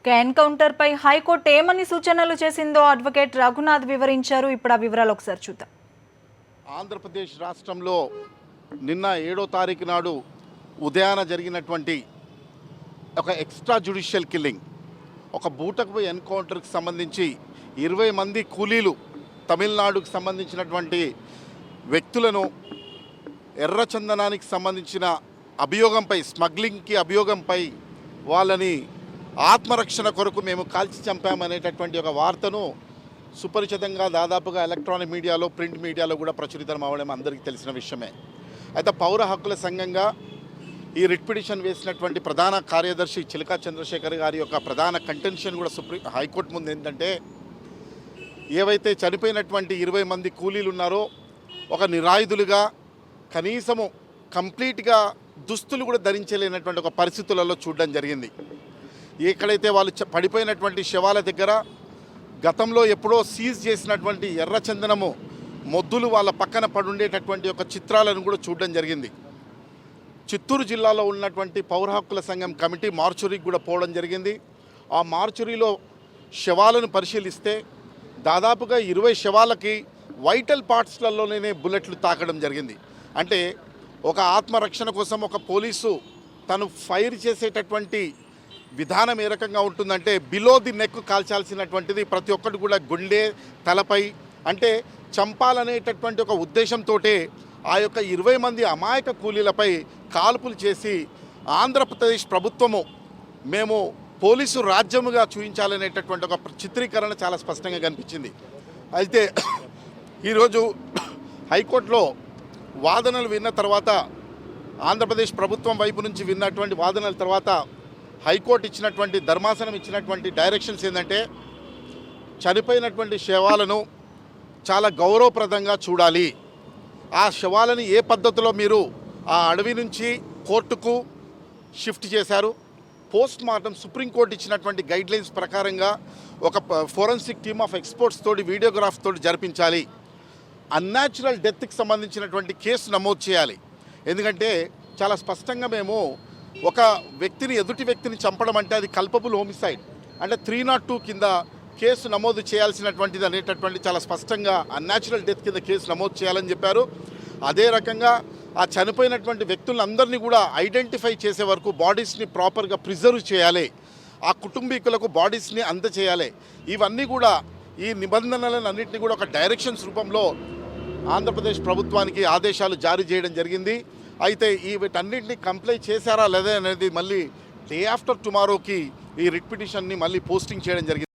Encounter పై high court ఏమని సూచనలు చేసిందో అడ్వకేట్ రఘునాథ్ వివరించారు. ఇప్పుడు ఆ వివరాలు ఒకసారి చూద్దాం. ఆంధ్రప్రదేశ్ రాష్ట్రంలో నిన్న 7వ తారీఖు నాడు ఉదయాన జరిగినటువంటి ఒక ఎక్స్ట్రా జ్యుడిషియల్ కిల్లింగ్, ఒక బూటకపు ఎన్కౌంటర్కి సంబంధించి 20 మంది కూలీలు తమిళనాడుకు సంబంధించినటువంటి వ్యక్తులను ఎర్రచందనానికి సంబంధించిన అభియోగంపై, స్మగ్లింగ్కి అభియోగంపై వాళ్ళని ఆత్మరక్షణ కొరకు మేము కాల్చి చంపామనేటటువంటి ఒక వార్తను సుపరిచితంగా దాదాపుగా ఎలక్ట్రానిక్ మీడియాలో, ప్రింట్ మీడియాలో కూడా ప్రచురితం అవ్వడం అందరికీ తెలిసిన విషయమే. అయితే పౌర హక్కుల సంఘంగా ఈ రిట్ పిటిషన్ వేసినటువంటి ప్రధాన కార్యదర్శి చిలకా చంద్రశేఖర్ గారి యొక్క ప్రధాన కంటెన్షన్ కూడా హైకోర్టు ముందు ఏంటంటే, ఏవైతే చనిపోయినటువంటి 20 మంది కూలీలు ఉన్నారో ఒక నిరాయుధులుగా కనీసము కంప్లీట్గా దుస్తులు కూడా ధరించలేనటువంటి ఒక పరిస్థితులలో చూడడం జరిగింది. ఎక్కడైతే వాళ్ళు పడిపోయినటువంటి శవాల దగ్గర గతంలో ఎప్పుడో సీజ్ చేసినటువంటి ఎర్రచందనము మొద్దులు వాళ్ళ పక్కన పడుండేటటువంటి ఒక చిత్రాలను కూడా చూడడం జరిగింది. చిత్తూరు జిల్లాలో ఉన్నటువంటి పౌర హక్కుల సంఘం కమిటీ మార్చురీకి కూడా పోవడం జరిగింది. ఆ మార్చురీలో శవాలను పరిశీలిస్తే దాదాపుగా 20 శవాలకి వైటల్ పార్ట్స్లలోనే బుల్లెట్లు తాకడం జరిగింది. అంటే ఒక ఆత్మరక్షణ కోసం ఒక పోలీసు తను ఫైర్ చేసేటటువంటి విధానం ఏ రకంగా ఉంటుందంటే, బిలో ది నెక్ కాల్చాల్సినటువంటిది ప్రతి ఒక్కటి కూడా గుండె, తలపై, అంటే చంపాలనేటటువంటి ఒక ఉద్దేశంతో ఆ యొక్క 20 మంది అమాయక కూలీలపై కాల్పులు చేసి ఆంధ్రప్రదేశ్ ప్రభుత్వము మేము పోలీసు రాజ్యముగా చూపించాలనేటటువంటి ఒక చిత్రీకరణ చాలా స్పష్టంగా కనిపించింది. అయితే ఈరోజు హైకోర్టులో వాదనలు విన్న తర్వాత, ఆంధ్రప్రదేశ్ ప్రభుత్వం వైపు నుంచి విన్నటువంటి వాదనల తర్వాత హైకోర్టు ఇచ్చినటువంటి, ధర్మాసనం ఇచ్చినటువంటి డైరెక్షన్స్ ఏంటంటే, చనిపోయినటువంటి శవాలను చాలా గౌరవప్రదంగా చూడాలి. ఆ శవాలని ఏ పద్ధతిలో మీరు ఆ అడవి నుంచి కోర్టుకు షిఫ్ట్ చేశారు, పోస్ట్ మార్టం సుప్రీంకోర్టు ఇచ్చినటువంటి గైడ్లైన్స్ ప్రకారంగా ఒక ఫోరెన్సిక్ టీమ్ ఆఫ్ ఎక్స్పర్ట్స్ తోటి, వీడియోగ్రాఫ్ తోటి జరిపించాలి. అన్యాచురల్ డెత్కి సంబంధించినటువంటి కేసు నమోదు చేయాలి. ఎందుకంటే చాలా స్పష్టంగా మేము ఒక వ్యక్తిని, ఎదుటి వ్యక్తిని చంపడం అంటే అది కల్పబుల్ హోమిసైడ్, అంటే 302 కింద కేసు నమోదు చేయాల్సినటువంటిది అనేటటువంటి చాలా స్పష్టంగా అన్యాచురల్ డెత్ కింద కేసు నమోదు చేయాలని చెప్పారు. అదే రకంగా ఆ చనిపోయినటువంటి వ్యక్తులందరినీ కూడా ఐడెంటిఫై చేసే వరకు బాడీస్ని ప్రాపర్గా ప్రిజర్వ్ చేయాలి, ఆ కుటుంబీకులకు బాడీస్ని అందచేయాలి. ఇవన్నీ కూడా ఈ నిబంధనలను అన్నింటినీ కూడా ఒక డైరెక్షన్స్ రూపంలో ఆంధ్రప్రదేశ్ ప్రభుత్వానికి ఆదేశాలు జారీ చేయడం జరిగింది. అయితే ఈ వీటన్నింటినీ కంప్లై చేశారా లేదా అనేది మళ్ళీ డే ఆఫ్టర్ టుమారోకి ఈ రిట్ పిటిషన్ని మళ్ళీ పోస్టింగ్ చేయడం జరిగింది.